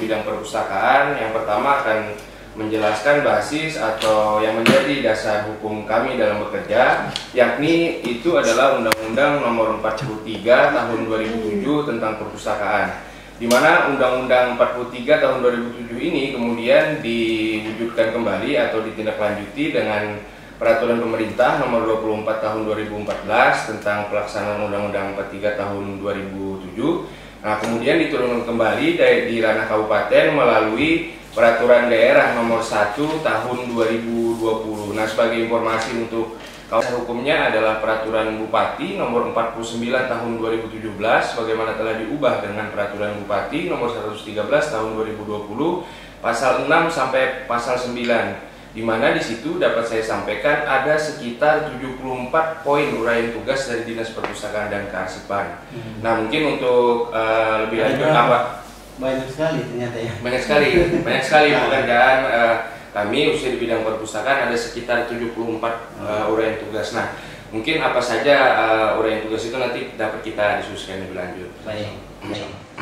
bidang perpustakaan. Yang pertama akan menjelaskan basis atau yang menjadi dasar hukum kami dalam bekerja, yakni itu adalah Undang-Undang Nomor 43 Tahun 2007 tentang perpustakaan, di mana Undang-Undang 43 Tahun 2007 ini kemudian diwujudkan kembali atau ditindaklanjuti dengan Peraturan Pemerintah Nomor 24 Tahun 2014 tentang pelaksanaan Undang-Undang 43 Tahun 2007. Nah, kemudian diturunkan kembali di ranah kabupaten melalui Peraturan Daerah Nomor 1 Tahun 2020. Nah, sebagai informasi untuk kawasan hukumnya adalah Peraturan Bupati Nomor 49 Tahun 2017, bagaimana telah diubah dengan Peraturan Bupati Nomor 113 Tahun 2020, pasal 6 sampai pasal 9. Di mana di situ dapat saya sampaikan ada sekitar 74 poin uraian tugas dari Dinas Perpustakaan dan Kearsipan. Nah, mungkin untuk lebih lanjut apa? Banyak sekali ternyata ya. Banyak sekali pekerjaan kami khususnya di bidang perpustakaan ada sekitar 74 uraian tugas. Nah, mungkin apa saja uraian tugas itu nanti dapat kita diskusikan lebih lanjut. Baik.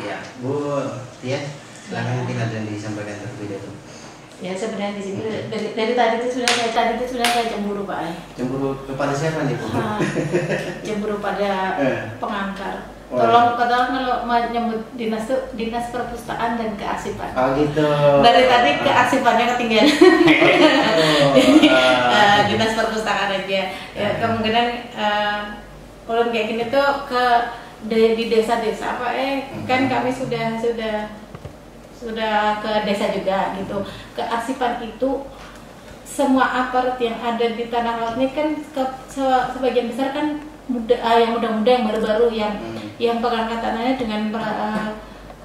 Ya, Bu Tia, silakan mungkin ada yang disampaikan terlebih dahulu. Ya, sebenarnya di sini dari tadi itu sudah saya cemburu, Pak. Cemburu kepada siapa nih, Bu? Cemburu pada pengangkar. Tolong kalau mau nyebut dinas tuh Dinas Perpustakaan dan Kearsipan. Oh gitu. Dari tadi kearsipannya ketinggalan. Dinas Perpustakaan aja. Ya, kemungkinan kalau kayak gini tuh di desa-desa kan kami sudah ke desa juga gitu. Kearsipan itu semua aparat yang ada di tanah laut ini kan sebagian besar kan yang muda-muda yang baru-baru yang pengangkat tanahnya dengan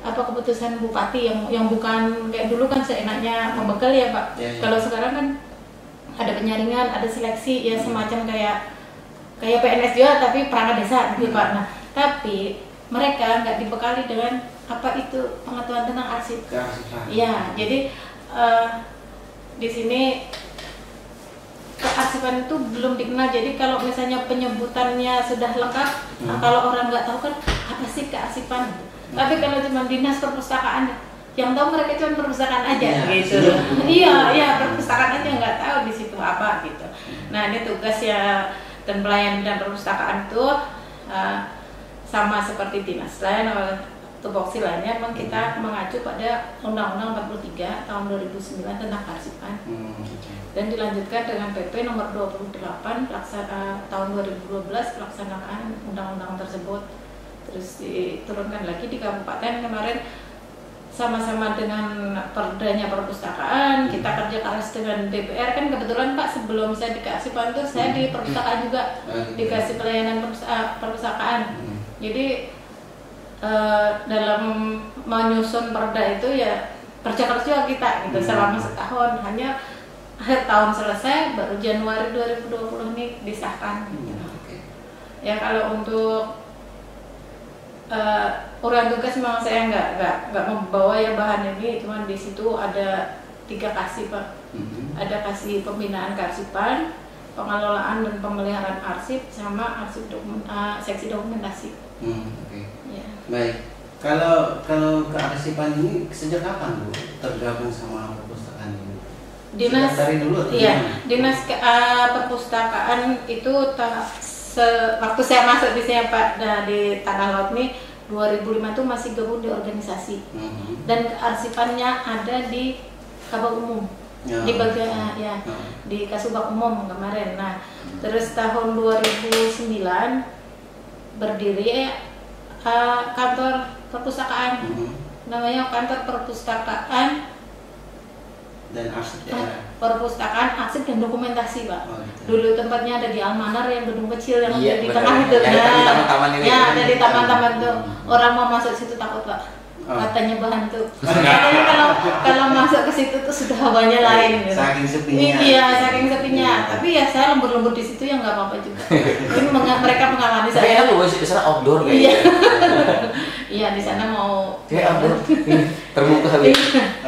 keputusan bupati yang bukan kayak dulu kan seenaknya membegal ya, Pak. Kalau sekarang kan ada penyaringan, ada seleksi ya semacam kayak PNS juga tapi perangkat desa gitu, Pak. Nah, tapi mereka nggak dibekali dengan apa itu pengetahuan tentang arsip. Ya, jadi di sini kearsipan itu belum dikenal. Jadi kalau misalnya penyebutannya sudah lengkap, kalau orang nggak tahu kan apa sih kearsipan. Tapi kalau cuma Dinas Perpustakaan, yang tahu mereka cuma perpustakaan aja, gitu. Iya, perpustakaan aja nggak tahu di situ apa gitu. Nah, ini tugas ya dan pelayan bidang perpustakaan itu sama seperti dinas lain tupoksi lainnya, memang kita mengacu pada Undang-Undang 43 tahun 2009 tentang kearsipan. Dan dilanjutkan dengan PP nomor 28 tahun 2012 pelaksanaan undang-undang tersebut. Terus diturunkan lagi di kabupaten kemarin sama-sama dengan perdanya perpustakaan, kita kerja keras dengan DPR. Kan kebetulan Pak, sebelum saya di kearsipan itu saya di perpustakaan juga, dikasih pelayanan perpustakaan. Jadi dalam menyusun perda itu ya kerja keras juga kita gitu selama setahun. Hanya akhir tahun selesai, baru Januari 2020 ini disahkan. Ya, kalau untuk uraian tugas memang saya nggak membawa ya bahan ini, cuman di situ ada 3 kasih, Pak. Ada kasih pembinaan kearsipan, pengelolaan dan pemeliharaan arsip, sama arsip seksi dokumentasi. Ya. Baik. Kalau kearsipan ini sejak kapan, Bu, tergabung sama perpustakaan ini? Dinas dari dulu. Dinas Perpustakaan itu waktu saya masuk di sini, Pak, di Tanah Laut nih 2005 itu masih gabung di organisasi. Dan kearsipannya ada di Kabak Umum. Di bagian di Kasubag Umum kemarin. Nah, terus tahun 2009 berdiri kantor perpustakaan. Namanya Kantor Perpustakaan dan Arsip Daerah. Perpustakaan, Arsip dan Dokumentasi, Pak. Gitu. Dulu tempatnya ada di Almanar yang gedung kecil yang Iya, di tengah itu. Ya, ada di taman-taman tuh. Orang mau masuk situ takut, Pak. Katanya bahantu. Katanya kalau masuk ke situ tuh sudah hawanya lain gitu. Saking sepinya. Iya, saking sepinya. Tapi ya saya lembur-lembur di situ ya nggak apa-apa juga. Ini mereka mengawali saya. Tapi kan di sana outdoor kayak gitu. Iya, di sana mau outdoor. Terbuka habis.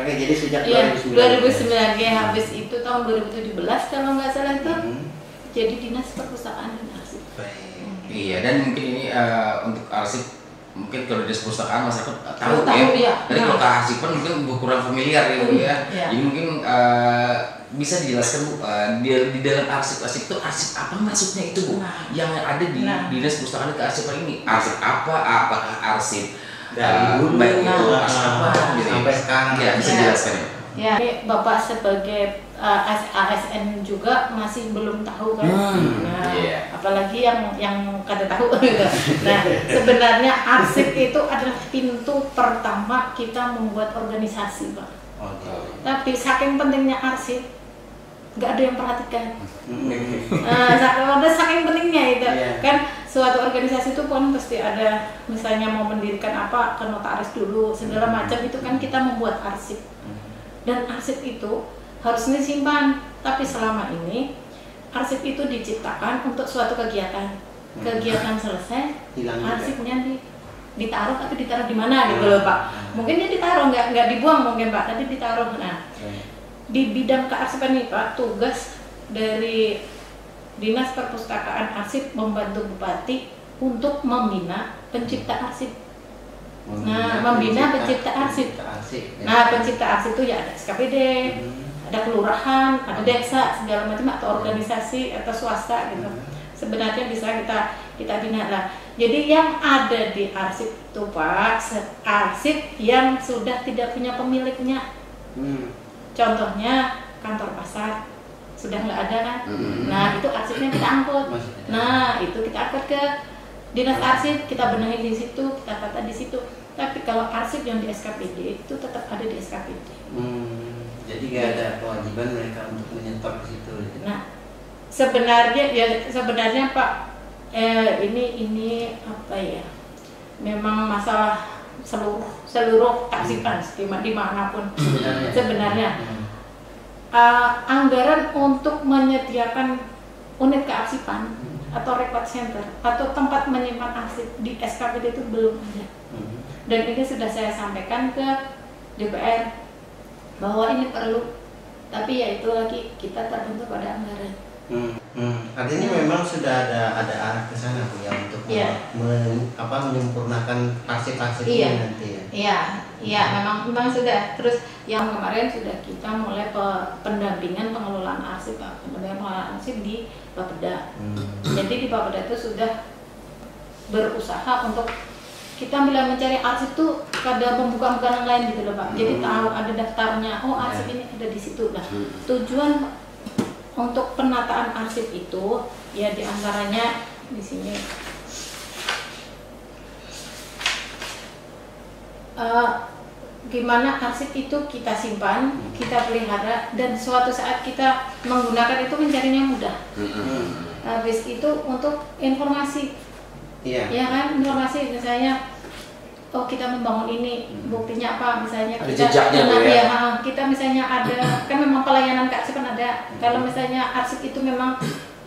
Oke, jadi sejak 2009 ya, habis itu tahun 2017 kalau nggak salah itu jadi Dinas Perpustakaan dan Arsip. Iya, dan mungkin ini untuk arsip mungkin kalau di perpustakaan masyarakat tahu Tahu, ya. iya. Tapi kalau kearsipan mungkin kurang familiar ya Bu ya. Iya. Jadi mungkin bisa dijelaskan Bu, di dalam arsip itu arsip apa maksudnya itu Bu? Yang ada di Dinas Perpustakaan Kearsipan ini arsip apa? Apakah arsip dari dulu baik itu arsip apa gitu ya? sampai sekarang Ya, bisa dijelaskan ya. Ya, ini Bapak sebagai ASN juga masih belum tahu kan. Nah, iya. apalagi yang kada tahu gitu. Nah, sebenarnya arsip itu adalah pintu pertama kita membuat organisasi, Pak. Tapi saking pentingnya arsip, nggak ada yang perhatikan. Saking pentingnya itu kan suatu organisasi itu pun pasti ada, misalnya mau mendirikan apa ke notaris dulu segala macam, itu kan kita membuat arsip. Dan arsip itu harusnya disimpan, tapi selama ini arsip itu diciptakan untuk suatu kegiatan. Kegiatan selesai, arsipnya ditaruh, tapi ditaruh di mana gitu loh Pak. Mungkin dia ditaruh, nggak dibuang mungkin Pak, tapi ditaruh. Nah, di bidang kearsipan ini Pak, tugas dari Dinas Perpustakaan Arsip membantu Bupati untuk membina pencipta arsip. Nah, membina pencipta arsip. Nah, pencipta arsip itu ya ada SKPD, ada kelurahan, ada desa, segala macam, atau organisasi atau swasta gitu. Sebenarnya bisa kita bina lah. Jadi yang ada di arsip itu Pak, arsip yang sudah tidak punya pemiliknya. Contohnya kantor pasar sudah nggak ada kan. Nah, itu arsipnya kita angkut. Nah, itu kita angkut ke Dinas Arsip, kita benahi di situ, kita tata di situ. Tapi kalau arsip yang di SKPD itu tetap ada di SKPD. Jadi nggak ada kewajiban mereka untuk menyetor di situ. Nah, sebenarnya Pak, ini apa ya? Memang masalah seluruh arsipan dimanapun sebenarnya. Anggaran untuk menyediakan unit kearsipan atau record center atau tempat menyimpan arsip di SKPD itu belum ada. Dan ini sudah saya sampaikan ke DPR bahwa ini perlu, tapi ya itu lagi kita terbentuk pada anggaran. Artinya memang sudah ada arah ke sana Bu ya, untuk menyempurnakan arsip-arsip ini nanti ya. Iya, memang sudah. Terus yang kemarin sudah kita mulai pendampingan pengelolaan arsip, di Bapeda. Jadi di Bapeda itu sudah berusaha untuk kita bila mencari arsip tuh kada membuka yang lain gitu loh Pak. Jadi tahu ada daftarnya, oh arsip ini ada di situ lah. Tujuan untuk penataan arsip itu ya diantaranya di sini gimana arsip itu kita simpan, kita pelihara, dan suatu saat kita menggunakan itu mencarinya mudah. Habis itu untuk informasi, ya kan, informasi misalnya, oh kita membangun ini, buktinya apa, misalnya kita misalnya ada, kan memang pelayanan kearsipan ada. Kalau misalnya arsip itu memang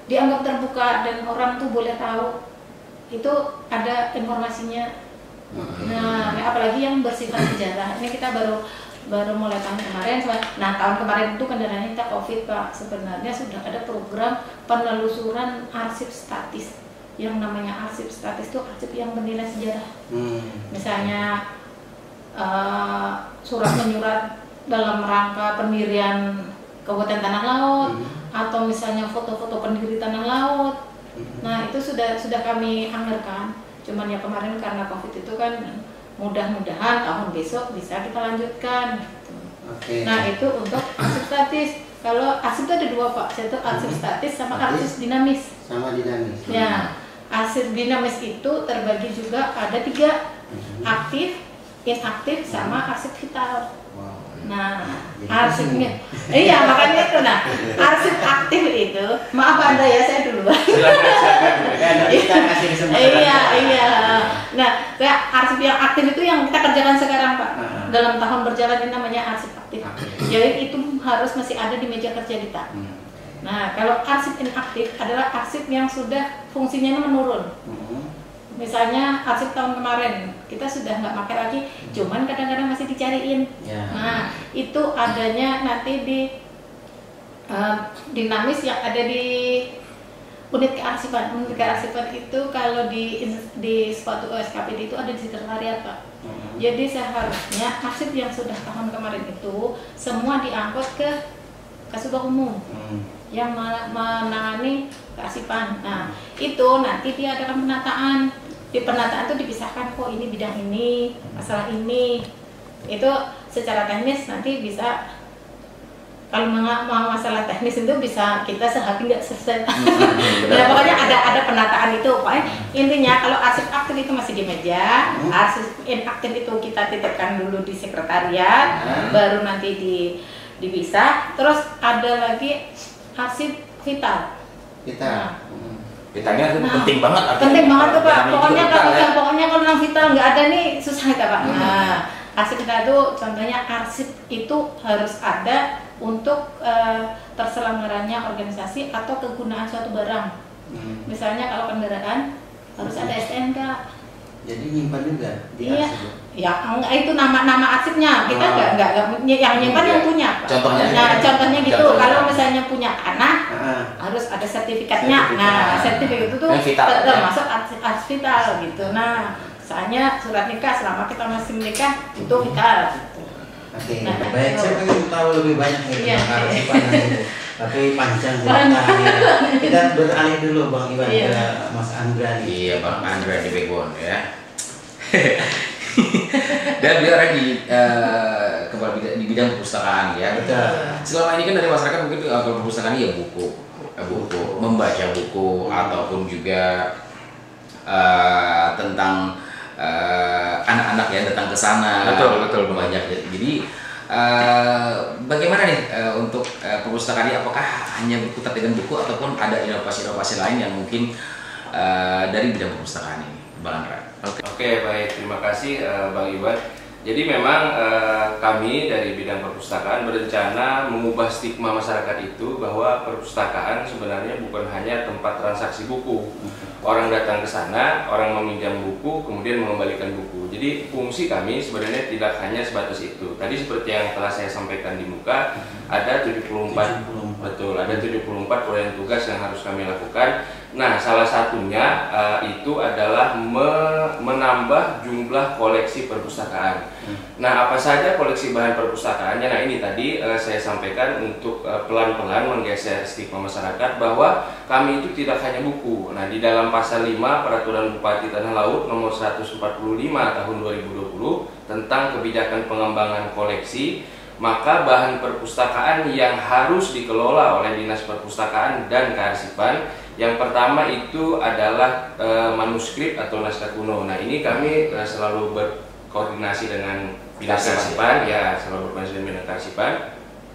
dianggap terbuka dan orang tuh boleh tahu, itu ada informasinya. Nah, apalagi yang bersifat sejarah. Ini kita baru mulai tahun kemarin. Nah, tahun kemarin itu kendalanya kita COVID Pak. Sebenarnya sudah ada program penelusuran arsip statis. Yang namanya arsip statis itu arsip yang bernilai sejarah. Misalnya surat menyurat dalam rangka pendirian Kabupaten Tanah Laut, atau misalnya foto-foto pendiri Tanah Laut. Nah, itu sudah kami anggarkan. Cuman ya kemarin karena COVID itu kan, mudah-mudahan tahun besok bisa kita lanjutkan gitu. Nah, itu untuk arsip statis. Kalau arsip itu ada dua Pak, yaitu arsip statis sama arsip dinamis. Ya, arsip dinamis itu terbagi juga ada 3, aktif, inaktif, sama arsip vital. Nah, arsipnya, iya makanya itu. Nah, arsip aktif itu, maaf Anda ya, saya dulu. Iya. Nah, arsip yang aktif itu yang kita kerjakan sekarang Pak. Dalam tahun berjalan ini namanya arsip aktif. Jadi itu harus masih ada di meja kerja kita. Nah, kalau arsip inaktif adalah arsip yang sudah fungsinya menurun. Misalnya arsip tahun kemarin kita sudah nggak pakai lagi, cuman kadang-kadang masih dicariin. Nah, itu adanya nanti di dinamis yang ada di unit kearsipan. Unit kearsipan itu kalau di suatu OSKPD itu ada di sekretariat, Pak. Jadi seharusnya arsip yang sudah tahun kemarin itu semua diangkut ke Kasubag Umum yang menangani kearsipan. Nah, itu nanti diadakan penataan. Di penataan itu dipisahkan, kok ini bidang ini, masalah ini. Itu secara teknis nanti bisa, kalau mau masalah teknis itu bisa kita sehari nggak selesai. Nah, pokoknya ada penataan itu. Pokoknya intinya kalau arsip aktif itu masih di meja, arsip inaktif itu kita titipkan dulu di sekretariat, baru nanti dipisah. Terus ada lagi arsip vital. Vitalnya penting banget. Penting banget tuh, Pak. Pokoknya kalau yang vital nggak ada nih susah ya, Pak. Nah, arsip vital itu contohnya arsip itu harus ada untuk terselenggaranya organisasi atau kegunaan suatu barang. Misalnya kalau kendaraan harus ada STNK. Jadi nyimpan juga di arsip. Ya, itu nama arsipnya. Kita nggak yang nyimpan yang punya, Pak. Contohnya. Nah, contohnya gitu. Kalau misalnya punya tanah harus ada sertifikatnya. Nah, sertifikat itu tuh termasuk arsip vital gitu. Nah, misalnya surat nikah selama kita masih menikah itu vital. Oke, baik. Saya pengen tahu lebih banyak tentang arsipan nanti, tapi panjang ceritanya. Kita beralih dulu Bang Iwan ke Mas Andra nih. Iya, Bang Andra di Backbone ya. Dan beliau ada di bidang perpustakaan ya. Betul. Selama ini kan dari masyarakat mungkin kalau perpustakaan ya buku, membaca buku ataupun juga tentang anak-anak ya datang ke sana. Betul banyak. Jadi bagaimana nih untuk perpustakaan ini, apakah hanya berkutat dengan buku ataupun ada inovasi-inovasi lain yang mungkin dari bidang perpustakaan ini, Bang Andra? Oke, baik, terima kasih Bang Iwan. Jadi memang kami dari bidang perpustakaan berencana mengubah stigma masyarakat itu bahwa perpustakaan sebenarnya bukan hanya tempat transaksi buku. Orang datang ke sana, orang meminjam buku, kemudian mengembalikan buku. Jadi fungsi kami sebenarnya tidak hanya sebatas itu. Tadi seperti yang telah saya sampaikan di muka, ada 74 betul, ada 74 proyek tugas yang harus kami lakukan. Nah, salah satunya itu adalah menambah jumlah koleksi perpustakaan. Nah, apa saja koleksi bahan perpustakaannya? Nah, ini tadi saya sampaikan untuk pelan-pelan menggeser stigma masyarakat bahwa kami itu tidak hanya buku. Nah, di dalam pasal 5 Peraturan Bupati Tanah Laut nomor 145 tahun 2020 tentang kebijakan pengembangan koleksi, maka bahan perpustakaan yang harus dikelola oleh Dinas Perpustakaan dan Kearsipan, yang pertama itu adalah manuskrip atau naskah kuno. Nah, ini kami selalu berkoordinasi dengan Bidang Kearsipan, ya, selalu berkoordinasi dengan Bidang Kearsipan.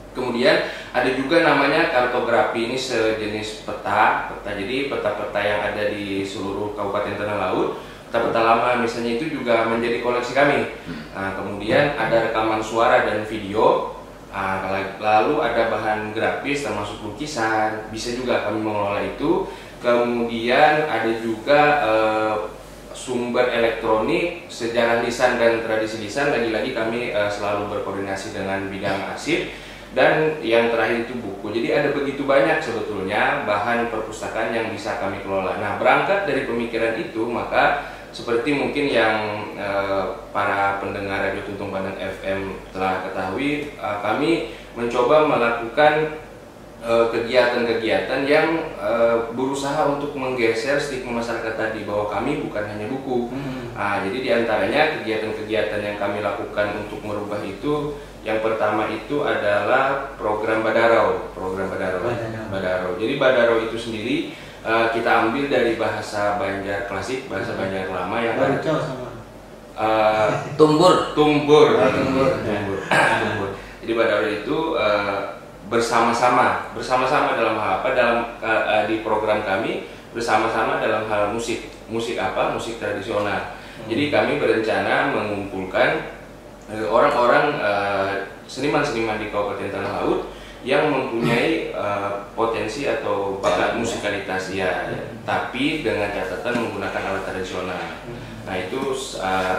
Kemudian ada juga namanya kartografi, ini sejenis peta. Jadi peta-peta yang ada di seluruh Kabupaten Tanah Laut, peta-peta lama misalnya, itu juga menjadi koleksi kami. Nah, kemudian ada rekaman suara dan video. Lalu ada bahan grafis termasuk lukisan, bisa juga kami mengelola itu. Kemudian ada juga sumber elektronik, sejarah lisan dan tradisi lisan, lagi-lagi kami selalu berkoordinasi dengan bidang arsip. Dan yang terakhir itu buku. Jadi ada begitu banyak sebetulnya bahan perpustakaan yang bisa kami kelola. Nah, berangkat dari pemikiran itu, maka seperti mungkin yang para pendengar Radio Tuntung Bandung FM telah ketahui, kami mencoba melakukan kegiatan-kegiatan yang berusaha untuk menggeser stigma masyarakat tadi bahwa kami bukan hanya buku. Jadi diantaranya kegiatan-kegiatan yang kami lakukan untuk merubah itu, yang pertama itu adalah program Badarau. Jadi Badarau itu sendiri kita ambil dari bahasa Banjar klasik, bahasa Banjar lama yang tumbur. Jadi Badarau itu bersama-sama dalam hal apa? Di program kami bersama-sama dalam hal musik apa? Musik tradisional. Jadi kami berencana mengumpulkan orang-orang seniman-seniman di Kabupaten Tanah Laut yang mempunyai potensi atau bakat musikalitas ya, tapi dengan catatan menggunakan alat tradisional. Nah itu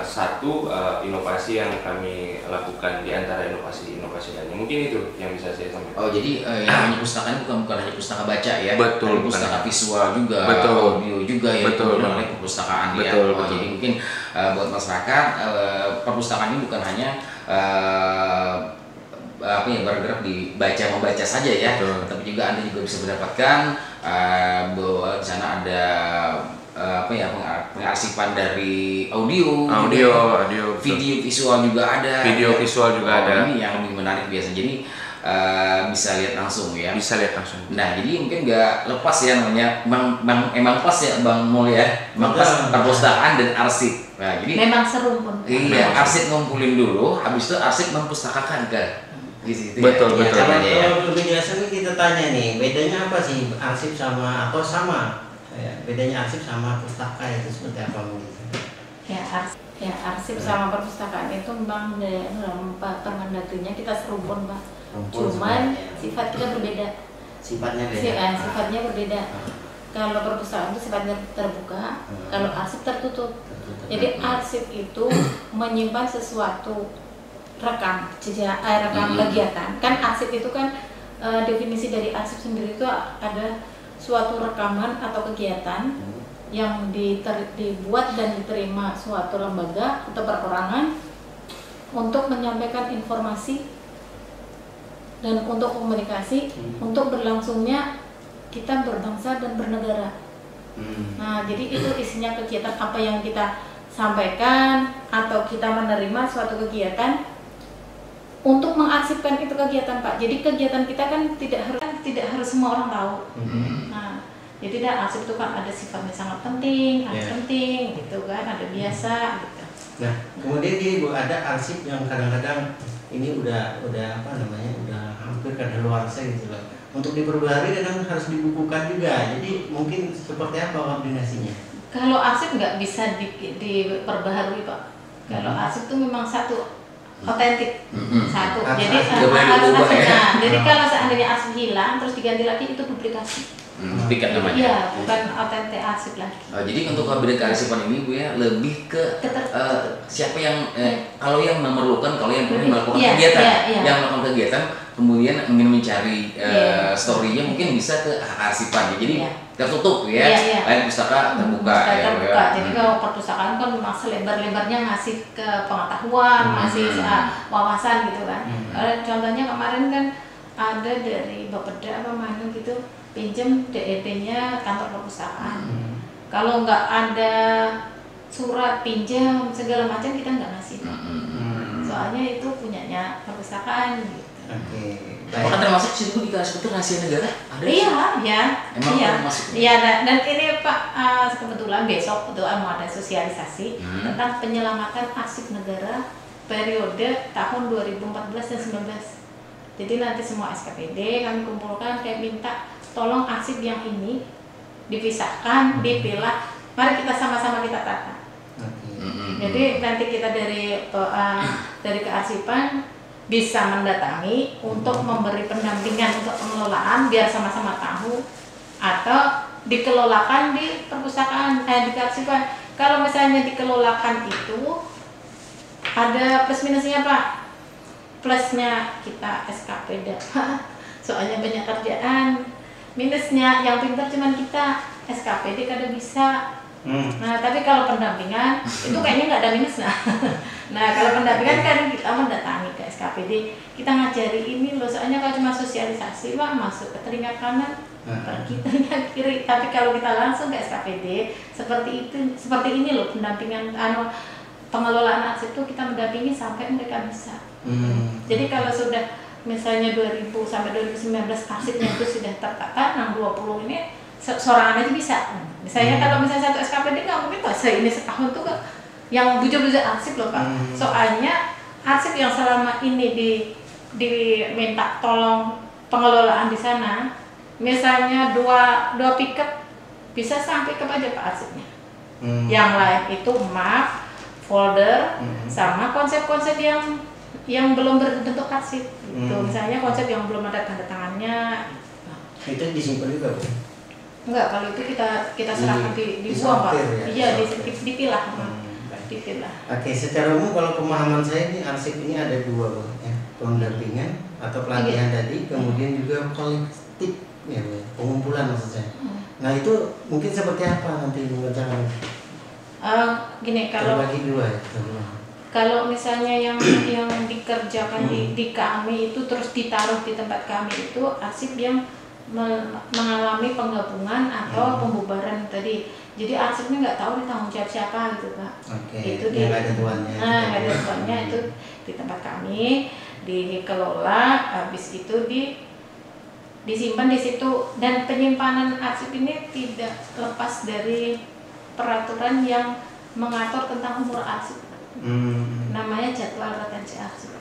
satu inovasi yang kami lakukan di antara inovasi lainnya. Mungkin itu yang bisa saya sampaikan. Oh jadi yang namanya pustaka ini bukan hanya pustaka baca ya, betul, pustaka visual juga, betul, audio juga ya, betul, oleh perpustakaan ya. Betul. Jadi mungkin buat masyarakat perpustakaan ini bukan hanya bergerak di membaca saja ya, tapi juga Anda juga bisa mendapatkan bahwa di sana ada pengarsipan dari audio, video visual juga ada. Ini yang lebih menarik biasa. Jadi bisa lihat langsung ya. Nah jadi mungkin nggak lepas ya namanya emang pas ya Bang Mul ya, emang pas perpustakaan dan arsip. Nah jadi memang serumpun. Iya, arsip ngumpulin dulu, habis itu arsip memustakakan kan. Betul. Kalau lebih jelas kita tanya nih, bedanya apa sih arsip sama bedanya arsip sama pustaka itu seperti apa gitu? Arsip sama perpustakaan itu memang dalam Permendagrinya kita serumpun Pak. Cuman sifat kita berbeda. Sifatnya berbeda. Kalau perpustakaan itu sifatnya terbuka, kalau arsip tertutup. Jadi arsip itu menyimpan sesuatu rekam kegiatan. Kan arsip itu kan definisi dari arsip sendiri itu ada suatu rekaman atau kegiatan yang dibuat dan diterima suatu lembaga atau perorangan untuk menyampaikan informasi dan untuk komunikasi untuk berlangsungnya kita berbangsa dan bernegara. Nah, jadi itu isinya kegiatan apa yang kita sampaikan atau kita menerima suatu kegiatan untuk mengarsipkan itu kegiatan Pak. Jadi kegiatan kita kan tidak harus semua orang tahu. Nah, jadi arsip itu kan ada sifatnya sangat penting, penting gitu kan, ada biasa gitu. Nah, kemudian Bu ada arsip yang kadang-kadang ini udah hampir kadaluarsa gitu loh. Untuk diperbarui kadang harus dibukukan juga. Jadi mungkin seperti apa koordinasinya? Kalau arsip nggak bisa diperbaharui Pak. Kalau arsip itu memang satu otentik satu. Jadi harus aslinya. Jadi kalau seandainya arsip hilang terus diganti lagi itu duplikasi. Duplikat namanya. Iya, bukan otentik arsip lagi. Jadi untuk bidang kearsipan ini Bu ya lebih ke siapa yang kalau yang memerlukan, kalau yang ingin melakukan kegiatan, yang melakukan kegiatan kemudian ingin mencari story-nya mungkin bisa ke arsipan. Jadi tertutup ya. Lain pustaka terbuka ya. Jadi kalau perpustakaan kan memang selebar-lebarnya ngasih ke pengetahuan, ngasih wawasan gitu kan. Contohnya kemarin kan ada dari Bapeda apa mana gitu pinjam DET-nya kantor perpustakaan. Kalau nggak ada surat pinjam segala macam kita nggak ngasih. Soalnya itu punyanya perpustakaan gitu. Apakah termasuk situ di arsip itu rahasia negara? Ada? Iya. Dan ini Pak kebetulan besok mau ada sosialisasi tentang penyelamatan arsip negara periode tahun 2014 dan 2019. Jadi nanti semua SKPD kami kumpulkan kayak minta tolong arsip yang ini dipisahkan, dipilah, mari kita sama-sama kita tata. Jadi nanti kita dari kearsipan bisa mendatangi untuk memberi pendampingan untuk pengelolaan biar sama-sama tahu, atau dikelolakan di perpustakaan di kearsipan. Kalau misalnya dikelolakan itu ada plus minusnya Pak. Plusnya kita SKPD soalnya banyak kerjaan. Minusnya yang pintar cuma kita SKPD kadang bisa. Nah tapi kalau pendampingan itu kayaknya nggak ada minus nah kalau pendampingan kan kita mendatangi ke SKPD, kita ngajari ini loh, soalnya kalau cuma sosialisasi Pak masuk ke telinga kanan pergi telinga kiri, tapi kalau kita langsung ke SKPD seperti ini loh pendampingan pengelolaan arsip itu kita mendampingi sampai mereka bisa. Jadi kalau sudah misalnya 2000 sampai 2019 arsipnya itu sudah tertata, 20 ini sorangan aja bisa. Misalnya kalau misalnya satu SKPD nggak mungkin Pak ini setahun tuh yang bujur-bujur arsip loh Pak. Soalnya arsip yang selama ini diminta tolong pengelolaan di sana, misalnya dua pickup bisa sampai ke pajak Pak arsipnya. Yang lain itu map, folder, sama konsep-konsep yang yang belum berbentuk arsip. Gitu. Misalnya konsep yang belum ada tanda tangannya. Itu disimpan juga, Bu? Enggak, kalau itu kita serahkan dibuang, Pak. Iya, dipilah. Dipilah. Oke, secara umum kalau pemahaman saya ini arsip ini ada dua, Bu, ya. Pendampingan atau pelatihan tadi, kemudian juga kolektif, ya, Bu, pengumpulan maksud saya. Nah, itu mungkin seperti apa nanti caranya? Gini, kalau terbagi dua ya. Kalau misalnya yang dikerjakan di kami itu terus ditaruh di tempat kami itu arsip yang mengalami penggabungan atau pembubaran tadi. Jadi arsipnya nggak tahu tanggung jawab siapa gitu, Pak. Itu yang ada tuannya. Nah, ada tuannya itu di tempat kami dikelola, habis itu disimpan di situ, dan penyimpanan arsip ini tidak lepas dari peraturan yang mengatur tentang umur arsip. Namanya jadwal retensi arsip.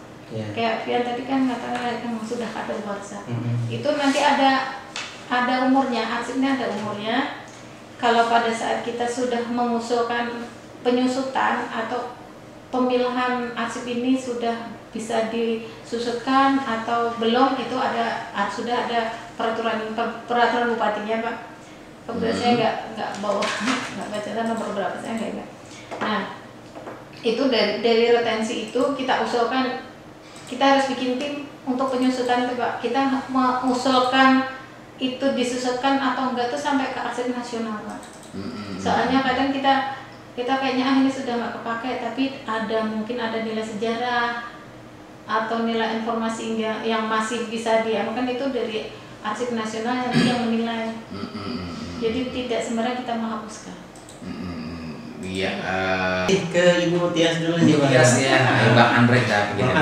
Kayak Fian tadi kan katakan yang sudah kadaluarsa. Itu nanti ada umurnya, arsipnya ada umurnya. Kalau pada saat kita sudah mengusulkan penyusutan atau pemilihan arsip ini sudah bisa disusutkan atau belum, itu sudah ada peraturan bupatinya, Pak. Kemudian saya nggak bawa, nggak baca nomor berapa, saya nggak ingat. Nah, itu dari retensi itu kita usulkan, kita harus bikin tim untuk penyusutan itu, Pak. Kita mengusulkan itu disusutkan atau enggak tuh sampai ke arsip nasional, Pak. Soalnya kadang kita kayaknya ini sudah nggak kepakai, tapi mungkin ada nilai sejarah atau nilai informasi yang masih bisa diamankan, itu dari arsip nasional yang menilai. Jadi tidak sembarang kita menghapuskan. Iya. Ke Ibu Tias dulu nih, Bang. Tias ya, Bang Andre dah begini.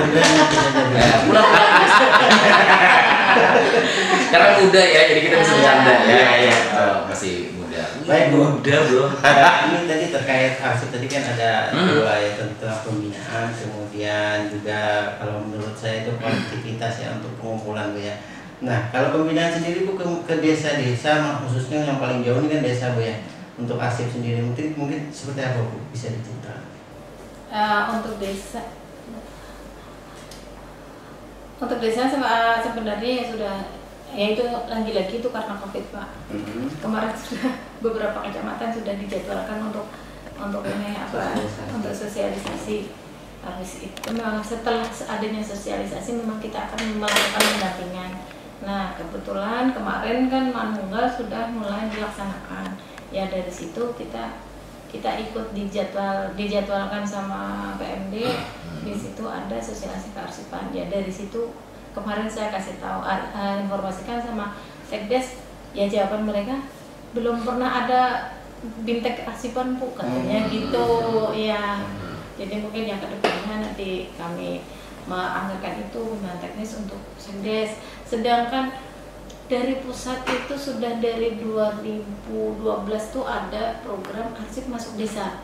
Karena muda ya, jadi kita bisa bercanda ya. Iya. Masih muda. Baik, Bu. Muda, Bro. Ini tadi terkait arsip tadi kan ada dua ya, tentang pembinaan, kemudian juga kalau menurut saya itu kolektivitas ya untuk pengumpulan, Bu ya. Nah, kalau pembinaan sendiri, Bu, ke desa-desa, khususnya yang paling jauh ini kan desa, Bu ya. Untuk arsip sendiri mungkin seperti apa, Bu? Bisa diceritakan? Untuk desa sebenarnya sudah, ya itu lagi-lagi itu karena COVID, Pak. Kemarin sudah beberapa kecamatan sudah dijadwalkan untuk ini untuk sosialisasi. Habis itu memang setelah adanya sosialisasi memang kita akan melakukan pendampingan. Nah, kebetulan kemarin kan manunggal sudah mulai dilaksanakan. Ya dari situ kita ikut dijadwalkan sama PMD. Di situ ada sosialisasi kearsipan. Ya dari situ kemarin saya kasih tahu, informasikan sama Sekdes, ya jawaban mereka belum pernah ada bintek kearsipan, Bu, katanya gitu ya. Jadi mungkin yang kedepannya nanti kami menganggarkan itu pembangunan teknis untuk Sekdes. Sedangkan dari pusat itu sudah dari 2012 tuh ada program arsip masuk desa.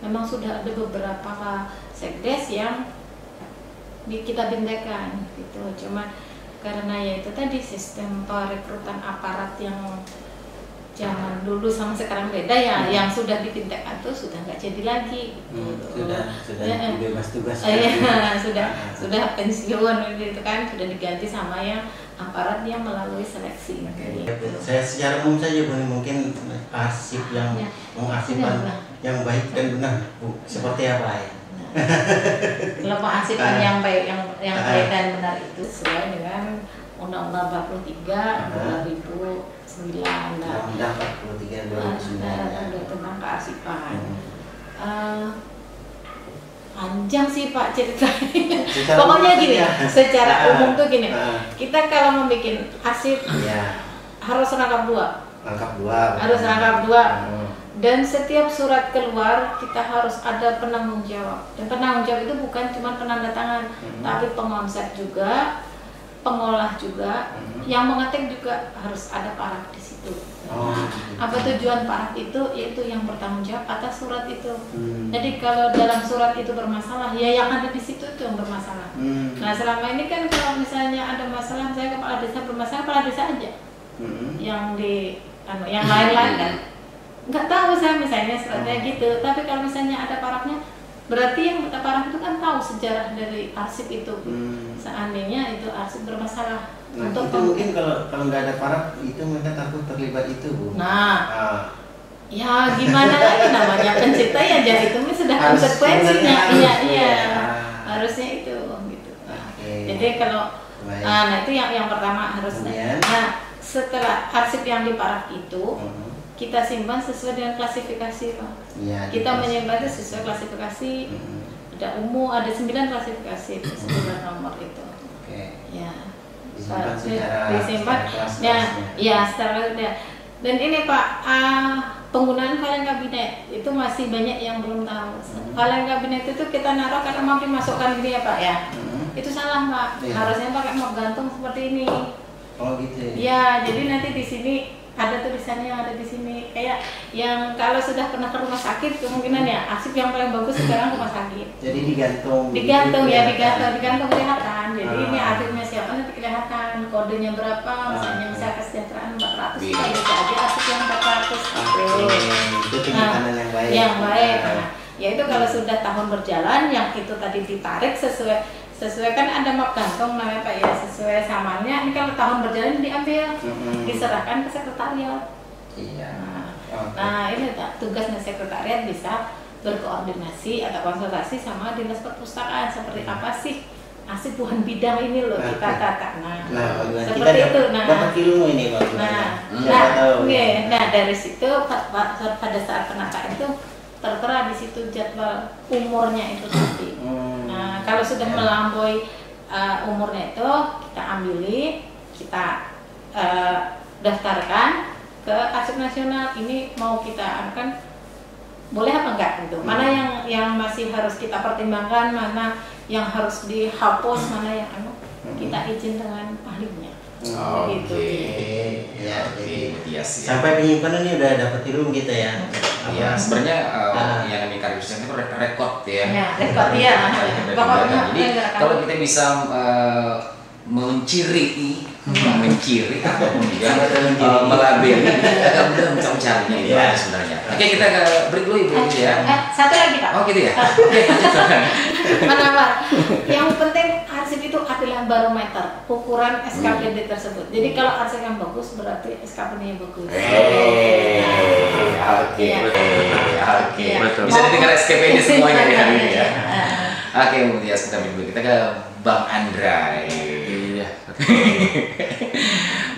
Memang sudah ada beberapa Sekdes yang kita bintekan gitu. Cuma karena ya itu tadi sistem perekrutan aparat yang zaman dulu sama sekarang beda ya, yang sudah dibintekan tuh sudah nggak jadi lagi. Sudah bebas tugas. Sudah pensiun gitu kan, sudah diganti sama yang aparat yang melalui seleksi. Saya secara umum saja, Bu, mungkin arsip yang mengarsipkan yang baik dan benar, Bu, seperti apa ya? Kalau pengarsipan yang baik dan benar itu sesuai dengan Undang-Undang 43 2009 Undang 43 2009 tentang kearsipan. Panjang sih, Pak, ceritanya. Pokoknya gini, secara umum tuh gini, kita kalau membuat arsip harus rangkap dua. Harus rangkap dua. Dan setiap surat keluar kita harus ada penanggung jawab. Dan penanggung jawab itu bukan cuma penanda tangan, tapi pengonsep juga, pengolah juga, yang mengetik juga harus ada paraf di situ. Apa tujuan paraf itu? Yaitu yang bertanggung jawab atas surat itu. Jadi kalau dalam surat itu bermasalah, ya yang ada di situ itu yang bermasalah. Nah, selama ini kan kalau misalnya ada masalah, saya kepala desa bermasalah, kepala desa aja. Yang lain-lain kan nggak tahu saya misalnya suratnya gitu. Tapi kalau misalnya ada parafnya, berarti yang parah itu kan tahu sejarah dari arsip itu. Seandainya itu arsip bermasalah. Nah, untuk itu mungkin kalau nggak ada paraf itu mereka takut terlibat itu, Bu. Nah, ya gimana lagi, namanya pencipta ya, jadi itu sudah konsekuensinya. Iya. Harusnya itu gitu. Jadi kalau nah itu yang pertama harusnya. Nah, setelah arsip yang diparaf itu kita simpan sesuai dengan klasifikasi, Pak. Ya, kita menyimpan itu sesuai klasifikasi. Ada umum, ada 9 klasifikasi, 9 nomor itu. Ya. Disimpan secara dan ini Pak, penggunaan kaleng kabinet itu masih banyak yang belum tahu. Kaleng kabinet itu kita naruh karena mau dimasukkan gini ya Pak ya. Itu salah Pak, harusnya pakai map gantung seperti ini. Oh gitu ya. Jadi nanti di sini ada tulisannya yang ada di sini, kayak yang kalau sudah pernah ke rumah sakit kemungkinan ya arsip yang paling bagus sekarang rumah sakit. Jadi digantung digantung kelihatan. Jadi ini arsipnya siapa nanti kelihatan, kodenya berapa, misalnya kesejahteraan 400, bisa aja arsip yang 400. Itu penyimpanan yang baik. Yang baik. Nah, ya itu kalau sudah tahun berjalan, yang itu tadi ditarik sesuai kan ada map gantung namanya Pak ya, sesuai samannya. Ini kalau tahun berjalan diambil, diserahkan ke sekretariat. Iya. Nah ini tugasnya sekretariat bisa berkoordinasi atau konsultasi sama dinas perpustakaan seperti apa sih arsip bukan bidang ini loh kita tata. Seperti itu. Dapat ilmu ini Pak. Nah dari situ pada saat penataan itu tertera di situ jadwal umurnya itu tadi. Nah, kalau sudah melampaui umurnya itu kita ambil, kita daftarkan ke Arsip Nasional. Ini mau kita akan boleh apa enggak gitu. Mana yang masih harus kita pertimbangkan, mana yang harus dihapus, mana yang kita izin dengan ahlinya. Gitu. Ya, jadi sampai penyimpanan ini udah dapat ilmu kita ya. Iya, sebenarnya yang kami kariskan itu rekod ya. Rekod ya. Jadi kalau kita bisa menciri ataupun juga melabeli, agak mudah mencari-carinya itu sebenarnya. Oke, kita break dulu Ibu ya. Satu lagi Pak. Oh gitu ya. Oke, lanjutkan. Mana Pak? Yang penting arsip itu adalah barometer ukuran SKPD tersebut. Jadi kalau arsip yang bagus berarti SKPD-nya bagus. Oke. Bisa didengar SKPD semuanya di hari ini ya. Oke, kemudian kita ke Bang Andra.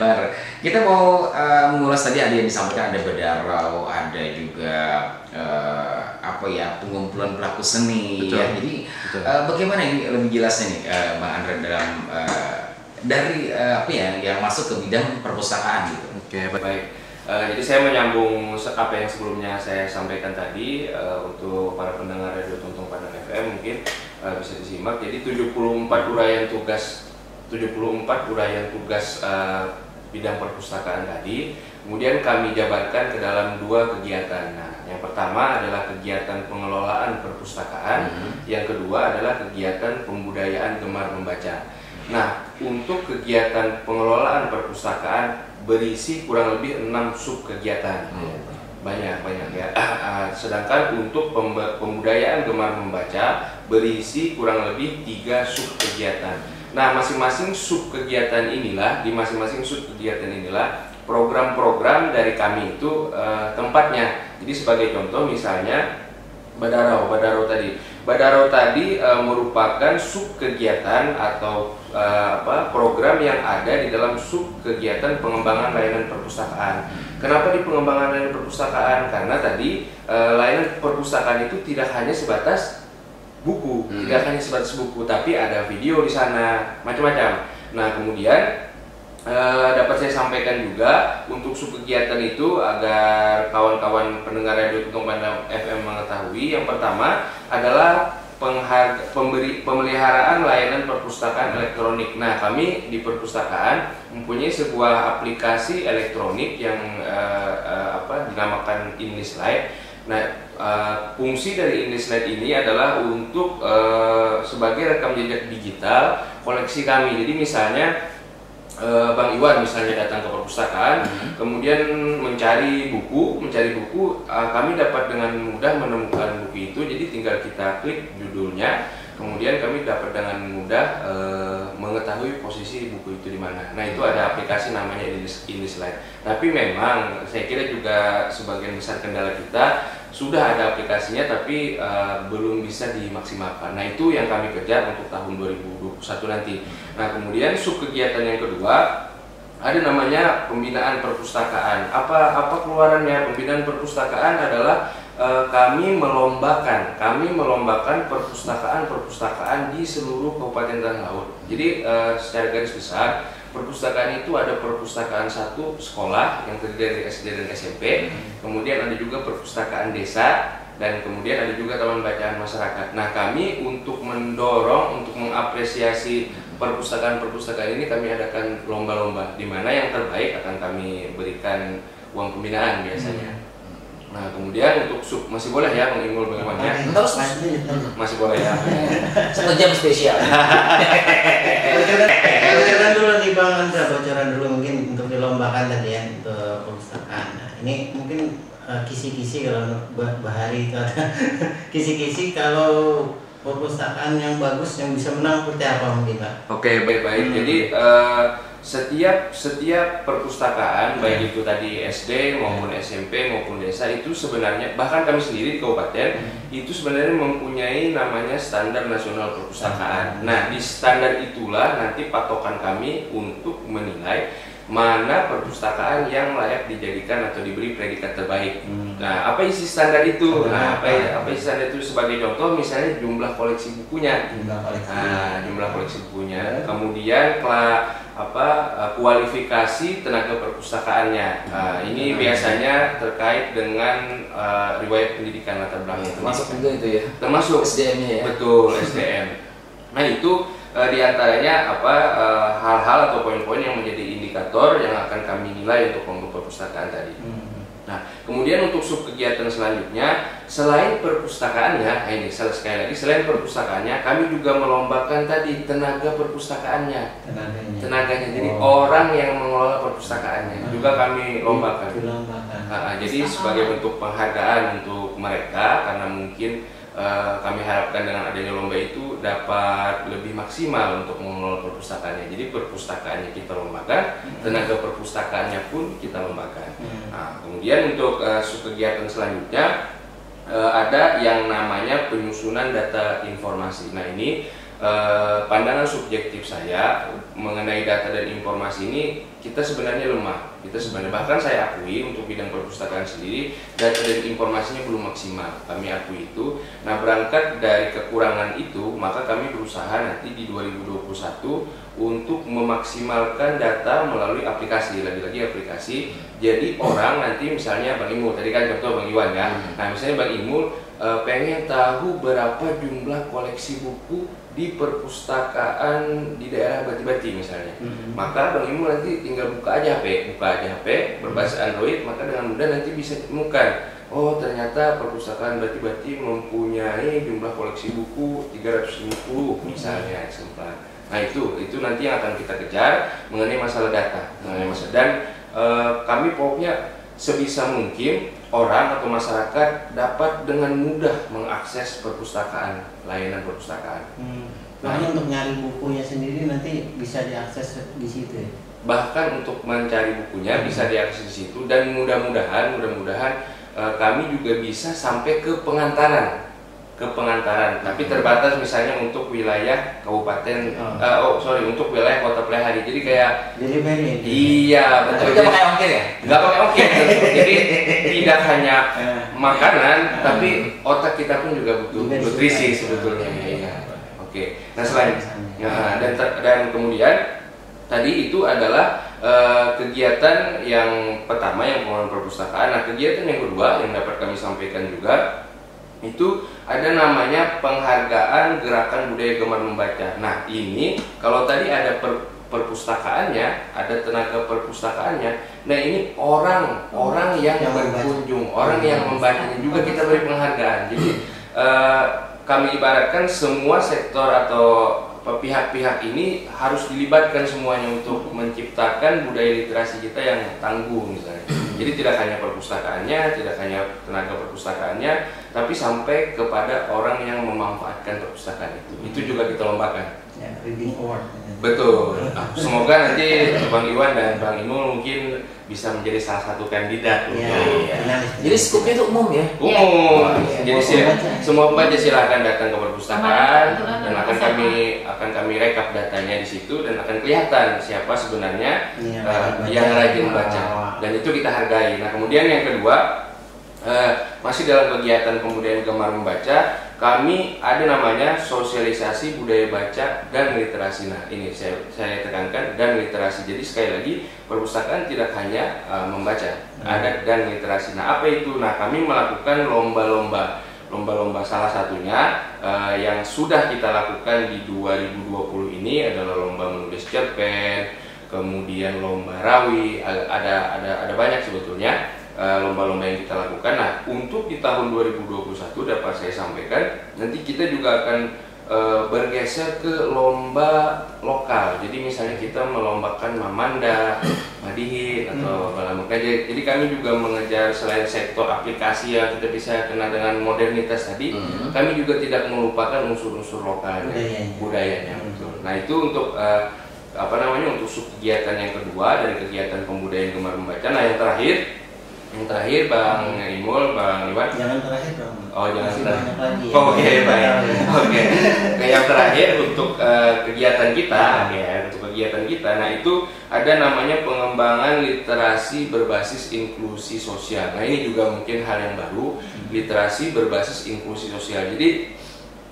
Bar, kita mau mengulas tadi ada yang disampaikan, ada Badarau, ada juga pengumpulan pelaku seni. Ya. Jadi bagaimana ini lebih jelasnya nih Bang Andra dalam dari yang masuk ke bidang perpustakaan gitu. Oke, baik. Jadi saya menyambung apa yang sebelumnya saya sampaikan tadi untuk para pendengar Radio Tuntung Padang FM mungkin bisa disimak. Jadi 74 uraian tugas bidang perpustakaan tadi kemudian kami jabarkan ke dalam 2 kegiatan. Nah, yang pertama adalah kegiatan pengelolaan perpustakaan, yang kedua adalah kegiatan pembudayaan gemar membaca. Nah, untuk kegiatan pengelolaan perpustakaan berisi kurang lebih 6 sub kegiatan. Banyak ya. Sedangkan untuk pembudayaan gemar membaca berisi kurang lebih 3 sub kegiatan. Nah, masing-masing sub kegiatan inilah, program-program dari kami itu tempatnya. Jadi sebagai contoh misalnya Badarau tadi merupakan sub kegiatan atau program yang ada di dalam sub kegiatan pengembangan layanan perpustakaan. Kenapa di pengembangan layanan perpustakaan? Karena tadi layanan perpustakaan itu tidak hanya sebatas buku, tapi ada video di sana, macam-macam. Nah, kemudian dapat saya sampaikan juga untuk sub kegiatan itu agar kawan-kawan pendengar Radio Tuntung Padang FM mengetahui. Yang pertama adalah pemeliharaan layanan perpustakaan elektronik. Nah, kami di perpustakaan mempunyai sebuah aplikasi elektronik yang dinamakan InListLite. Nah, fungsi dari InListLite ini adalah untuk sebagai rekam jejak digital koleksi kami. Jadi misalnya Bang Iwan misalnya datang ke perpustakaan, kemudian mencari buku, kami dapat dengan mudah menemukan buku itu. Jadi tinggal kita klik judulnya, kemudian kami dapat dengan mudah mengetahui posisi buku itu di mana. Nah, itu ada aplikasi namanya InDesign. Tapi memang saya kira juga sebagian besar kendala kita sudah ada aplikasinya, tapi belum bisa dimaksimalkan. Nah, itu yang kami kejar untuk tahun 2021 nanti. Nah, kemudian sub kegiatan yang kedua ada namanya pembinaan perpustakaan. Apa keluarannya? Pembinaan perpustakaan adalah kami melombakan perpustakaan di seluruh Kabupaten Tanah Laut. Jadi secara garis besar perpustakaan itu ada perpustakaan satu sekolah yang terdiri dari SD dan SMP, kemudian ada juga perpustakaan desa, dan kemudian ada juga taman bacaan masyarakat. Nah, kami untuk mendorong, untuk mengapresiasi perpustakaan-perpustakaan ini, kami adakan lomba-lomba di mana yang terbaik akan kami berikan uang pembinaan biasanya. Nah, kemudian untuk sub masih boleh ya Bang Imul bagaimana? Masih boleh ya. 1 jam spesial. Bocoran dulu nih Bang Andra, bocoran dulu mungkin untuk dilombakan tadi ya untuk perpustakaan. Nah, ini mungkin kisi-kisi kalau Bahari itu ada kisi-kisi kalau perpustakaan yang bagus yang bisa menang seperti apa mungkin Pak? Oke, baik-baik. Jadi setiap perpustakaan baik itu tadi SD maupun SMP maupun desa itu sebenarnya, bahkan kami sendiri di kabupaten itu sebenarnya mempunyai namanya standar nasional perpustakaan. Nah, di standar itulah nanti patokan kami untuk menilai mana perpustakaan yang layak dijadikan atau diberi predikat terbaik. Nah, apa isi standar itu? Nah, apa isi standar itu? Sebagai contoh, misalnya jumlah koleksi bukunya. Jumlah koleksi bukunya. Kemudian kualifikasi tenaga perpustakaannya. Ini biasanya terkait dengan riwayat pendidikan latar belakang. Termasuk juga itu ya. Termasuk SDM-nya ya. Betul, SDM. Nah, itu diantaranya hal-hal atau poin-poin yang menjadi indikator yang akan kami nilai untuk kelompok perpustakaan tadi. Nah, kemudian untuk sub kegiatan selanjutnya, selain perpustakaannya, ini sekali lagi selain perpustakaannya, kami juga melombakan tadi tenaga perpustakaannya, tenaganya. Jadi orang yang mengelola perpustakaannya juga kami lombakan. Jadi sebagai bentuk penghargaan untuk mereka, karena mungkin kami harapkan dengan adanya lomba itu dapat lebih maksimal untuk mengelola perpustakaannya. Jadi perpustakaannya kita lombakan, tenaga perpustakaannya pun kita lombakan. Nah, kemudian untuk kegiatan selanjutnya ada yang namanya penyusunan data informasi. Nah, ini pandangan subjektif saya mengenai data dan informasi ini kita sebenarnya lemah. Bahkan saya akui untuk bidang perpustakaan sendiri data dan informasinya belum maksimal. Kami akui itu. Nah, berangkat dari kekurangan itu, maka kami berusaha nanti di 2021 untuk memaksimalkan data melalui aplikasi, lagi-lagi aplikasi. Jadi orang nanti misalnya Bang Imul, tadi kan contoh Bang Iwan ya. Nah, misalnya Bang Imul pengen tahu berapa jumlah koleksi buku di perpustakaan di daerah Bati-Bati misalnya, maka Bang Imul nanti tinggal buka aja HP berbasis Android, maka dengan mudah nanti bisa ditemukan, oh ternyata perpustakaan Bati-Bati mempunyai jumlah koleksi buku 350 misalnya eksemplar. Nah, itu nanti yang akan kita kejar mengenai masalah data, dan kami pokoknya sebisa mungkin orang atau masyarakat dapat dengan mudah mengakses perpustakaan, layanan perpustakaan. Bahkan untuk nyari bukunya sendiri nanti bisa diakses di situ ya? Bahkan untuk mencari bukunya bisa diakses di situ, dan mudah-mudahan kami juga bisa sampai ke pengantaran, tapi terbatas misalnya untuk wilayah kabupaten, untuk wilayah kota Plehari. Jadi kayak delivery. Iya, betul. Nggak pakai ongkir ya? Nggak pakai ongkir. Jadi tidak hanya makanan, tapi otak kita pun juga butuh nutrisi sebetulnya. Iya. Oke. Nah, selanjutnya, dan kemudian tadi itu adalah kegiatan yang pertama yang pengelolaan perpustakaan. Nah, kegiatan yang kedua yang dapat kami sampaikan juga itu ada namanya penghargaan gerakan budaya gemar membaca. Nah, ini kalau tadi ada perpustakaannya, ada tenaga perpustakaannya. Nah, ini orang yang berkunjung, orang yang membacanya juga kita beri penghargaan. Jadi kami ibaratkan semua sektor atau pihak-pihak ini harus dilibatkan semuanya untuk menciptakan budaya literasi kita yang tangguh misalnya. Jadi tidak hanya perpustakaannya, tidak hanya tenaga perpustakaannya, tapi sampai kepada orang yang memanfaatkan perpustakaan itu. Itu juga kita lombakan. Ya, reading award. Betul. Semoga nanti Bang Iwan dan Bang Imul mungkin bisa menjadi salah satu kandidat. Ya, Jadi skupnya itu umum ya? Umum. Ya, Jadi pembaca. semua pembaca silakan datang ke perpustakaan Kebetulan dan ada akan kami rekap datanya di situ dan akan kelihatan siapa sebenarnya Iya, yang baca. rajin baca. Dan itu kita hargai. Nah, kemudian yang kedua, masih dalam kegiatan Pemuda Gemar Membaca, kami ada namanya sosialisasi budaya baca dan literasi. Nah, ini saya tekankan, dan literasi. Jadi sekali lagi, perpustakaan tidak hanya membaca, ada dan literasi. Nah, apa itu? Nah, kami melakukan lomba-lomba salah satunya yang sudah kita lakukan di 2020 ini adalah lomba menulis cerpen, kemudian lomba rawi, ada banyak sebetulnya lomba-lomba yang kita lakukan. Nah, untuk di tahun 2021 dapat saya sampaikan, nanti kita juga akan bergeser ke lomba lokal. Jadi misalnya kita melombakan Mamanda, Madihin atau Balamekaja. Jadi kami juga mengejar selain sektor aplikasi yang kita bisa kenal dengan modernitas tadi, kami juga tidak melupakan unsur-unsur lokalnya, budayanya. Betul. Nah, itu untuk untuk sub kegiatan yang kedua dari kegiatan Pembudayaan Gemar Membaca. Nah, yang terakhir Bang Imul, Bang Iwan. Jangan terakhir dong. Oh, jangan Masih terakhir. banyak lagi. Oke, baik. Oke. Nah, yang terakhir untuk kegiatan kita, nah itu ada namanya pengembangan literasi berbasis inklusi sosial. Nah, ini juga mungkin hal yang baru, literasi berbasis inklusi sosial. Jadi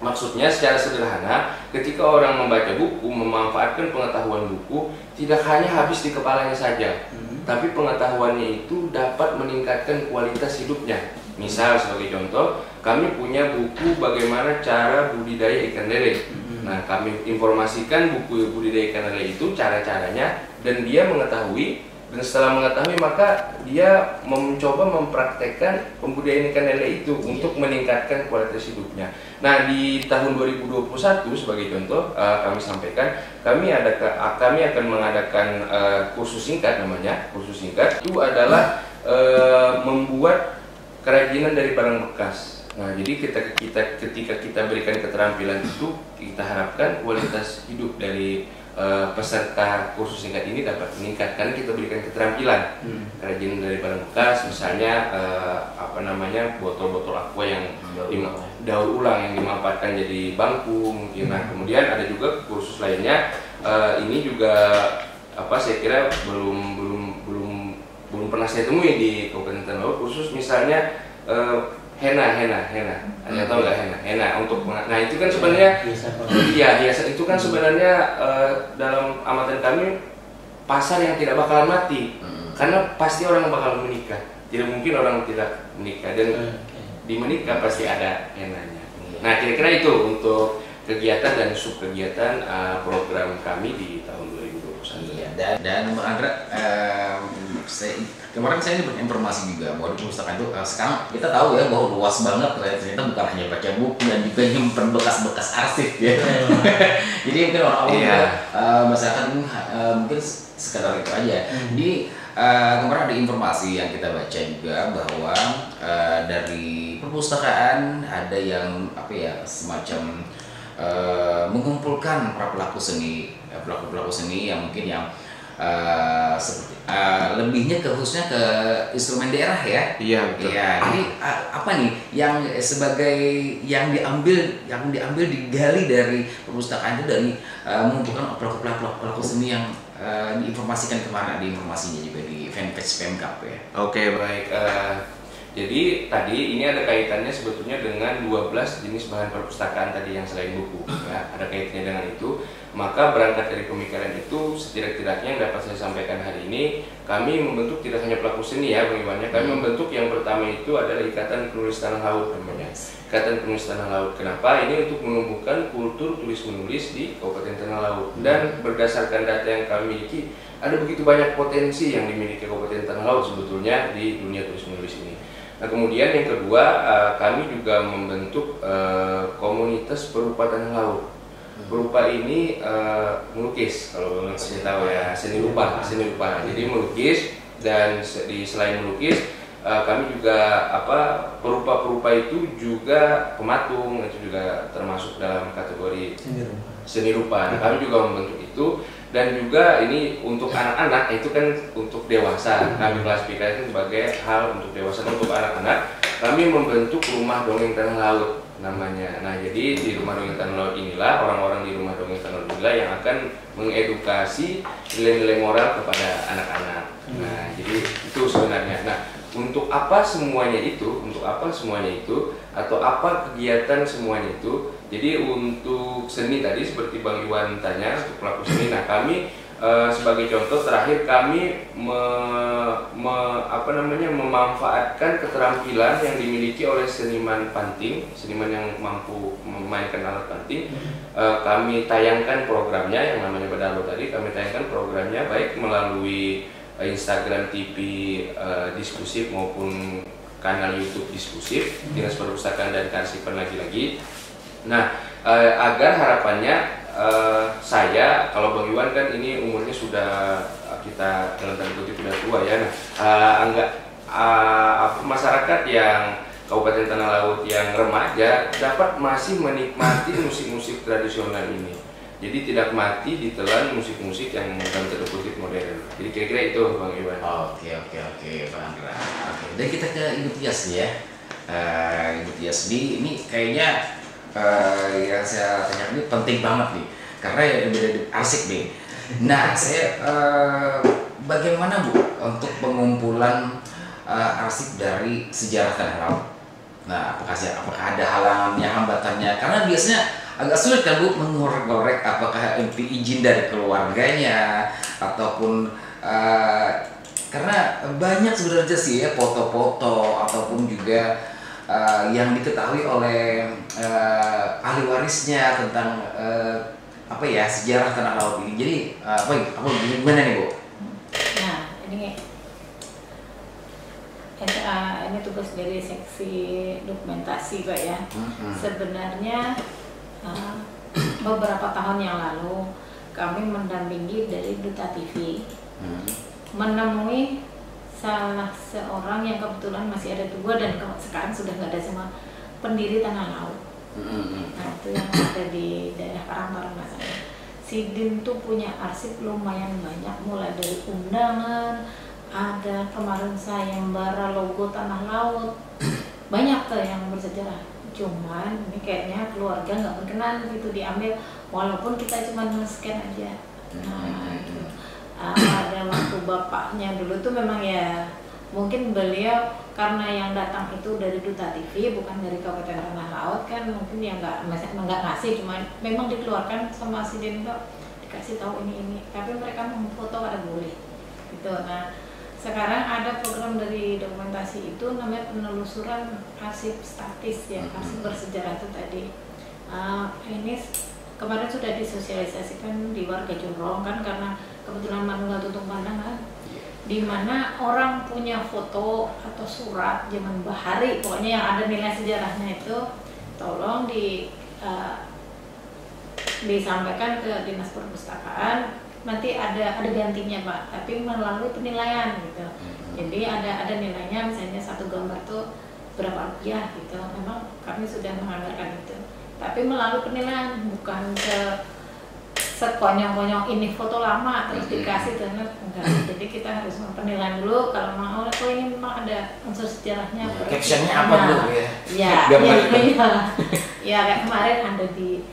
maksudnya secara sederhana, ketika orang membaca buku, memanfaatkan pengetahuan buku, tidak hanya habis di kepalanya saja, tapi pengetahuannya itu dapat meningkatkan kualitas hidupnya. Misal sebagai contoh, kami punya buku bagaimana cara budidaya ikan lele. Nah, kami informasikan buku budidaya ikan lele itu cara-caranya, dan dia mengetahui. Dan setelah mengetahui, maka dia mencoba mempraktekkan pembudidayaan ikan lele itu untuk meningkatkan kualitas hidupnya. Nah, di tahun 2021 sebagai contoh, kami sampaikan, kami akan mengadakan kursus singkat namanya. Kursus singkat itu adalah membuat kerajinan dari barang bekas. Nah, jadi ketika kita berikan keterampilan itu, kita harapkan kualitas hidup dari peserta kursus singkat ini dapat meningkat karena kita berikan keterampilan kerajinan dari barang bekas, misalnya botol-botol aqua yang daur ulang yang dimanfaatkan jadi bangku mungkin. Nah, kemudian ada juga kursus lainnya, ini juga saya kira belum pernah saya temui di Kabupaten Tanah Laut, khusus misalnya henna, Anda tahu nggak henna untuk, nah itu kan sebenarnya hiasan itu kan sebenarnya dalam amatan kami pasar yang tidak bakalan mati, karena pasti orang bakal menikah, tidak mungkin orang tidak menikah, dan di menikah pasti ada hennanya. Nah, kira-kira itu untuk kegiatan dan sub kegiatan program kami di tahun 2021. Dan Bang Andra, kemarin saya dapat informasi juga bahwa di perpustakaan itu sekarang kita tahu ya bahwa luas banget, ternyata bukan hanya baca buku dan juga nyimpen bekas-bekas arsip ya. Jadi mungkin orang-orang masyarakat mungkin sekedar itu aja. Jadi kemarin ada informasi yang kita baca juga bahwa dari perpustakaan ada yang semacam mengumpulkan para pelaku seni yang mungkin yang lebihnya khususnya ke instrumen daerah ya. Iya, betul. Ya, jadi apa nih yang sebagai yang diambil digali dari perpustakaan itu, dari mengumpulkan pelaku seni yang diinformasikan kemana, di informasinya juga di fanpage Pemkap ya. Oke, baik. Jadi tadi ini ada kaitannya sebetulnya dengan 12 jenis bahan perpustakaan tadi yang selain buku, ya, ada kaitannya dengan itu. Maka berangkat dari pemikiran itu, setidak-tidaknya yang dapat saya sampaikan hari ini, kami membentuk tidak hanya pelaku seni ya, Bang Iwan, kami membentuk yang pertama itu adalah Ikatan Penulis Tanah Laut namanya. Ikatan Penulis Tanah Laut. Kenapa? Ini untuk menumbuhkan kultur tulis-menulis di Kabupaten Tanah Laut. Dan berdasarkan data yang kami miliki, ada begitu banyak potensi yang dimiliki Kabupaten Tanah Laut sebetulnya di dunia tulis-menulis ini. Nah, kemudian yang kedua, kami juga membentuk komunitas perupa tanah laut. Berupa ini melukis, kalau belum kasih tahu ya, seni rupa. Jadi melukis, dan selain melukis kami juga perupa itu juga pematung, itu juga termasuk dalam kategori seni rupa. Nah, kami juga membentuk itu, dan juga ini untuk anak-anak itu kan untuk dewasa. Kami klasifikasikan sebagai hal untuk dewasa. Untuk anak-anak kami membentuk rumah dongeng tanah laut namanya. Nah, jadi di rumah dongeng tanah laut inilah orang-orang di rumah dongeng tanah laut inilah yang akan mengedukasi nilai-nilai moral kepada anak-anak. Nah, jadi itu sebenarnya. Nah, untuk apa semuanya itu? Atau apa kegiatan semuanya itu? Jadi untuk seni tadi seperti Bang Iwan tanya, untuk pelaku seni. Nah, kami sebagai contoh terakhir kami memanfaatkan keterampilan yang dimiliki oleh seniman panting, seniman yang mampu memainkan alat panting. Kami tayangkan programnya yang namanya Badalo tadi, kami tayangkan programnya baik melalui Instagram TV Diskusif maupun kanal YouTube Diskusif Dinas Perpustakaan dan Kearsipan lagi-lagi. Nah, agar harapannya saya, kalau Bang Iwan kan ini umurnya sudah kita dalam tanda kutip sudah tua ya. Nah, masyarakat yang Kabupaten Tanah Laut yang remaja dapat masih menikmati musik-musik tradisional ini. Jadi tidak mati ditelan musik-musik yang dalam tanda kutip modern. Jadi kira-kira itu Bang Iwan. Oke, Bang Andra. Oke. Dan kita ke Ibu Tias nih ya. Ibu Tias ini kayaknya yang saya tanya ini penting banget nih, karena asik nih. Nah, saya bagaimana Bu untuk pengumpulan arsip dari sejarah tanah laut? Nah, apakah ada halangannya, hambatannya? Karena biasanya agak sulit kan Bu mengorek-gorek apakah izin dari keluarganya ataupun karena banyak sebenarnya sih ya foto-foto ataupun juga yang diketahui oleh ahli warisnya tentang sejarah tanah laut ini. Jadi gimana nih Bu? Nah, ini tugas dari seksi dokumentasi Pak ya. Sebenarnya beberapa tahun yang lalu kami mendampingi dari Duta TV menemui salah seorang yang kebetulan masih ada 2 dan sekarang sudah nggak ada semua, pendiri tanah laut. Nah, itu yang ada di daerah Karangtarung misalnya. Si Din tuh punya arsip lumayan banyak, mulai dari undangan, ada kemarin sayembara logo tanah laut, banyak tuh yang bersejarah. Cuman ini kayaknya keluarga nggak berkenan gitu diambil, walaupun kita cuma nge-scan aja. Nah, itu. Ada waktu bapaknya dulu tuh memang ya mungkin beliau karena yang datang itu dari Duta TV bukan dari Kabupaten Tanah Laut kan, mungkin ya nggak ngasih, cuma memang dikeluarkan sama si Dendo dikasih tahu ini, tapi mereka memfoto pada boleh gitu. Nah, sekarang ada program dari dokumentasi itu namanya penelusuran arsip statis ya, arsip bersejarah itu tadi. Ini kemarin sudah disosialisasikan di warga Jurong kan, karena kebetulan Manunggal Tutung Pandangan, di mana orang punya foto atau surat zaman Bahari, pokoknya yang ada nilai sejarahnya itu, tolong disampaikan ke Dinas Perpustakaan. Nanti ada gantinya Pak, tapi melalui penilaian gitu. Jadi ada nilainya, misalnya satu gambar tuh berapa rupiah gitu. Memang kami sudah menganggarkan itu, tapi melalui penilaian, bukan sekonyong-konyong ini foto lama terus dikasih tuh, enggak. Jadi kita harus penilaian dulu, kalau mau ini memang ada unsur sejarahnya. Captionnya apa dulu ya? Ya kayak kemarin ada di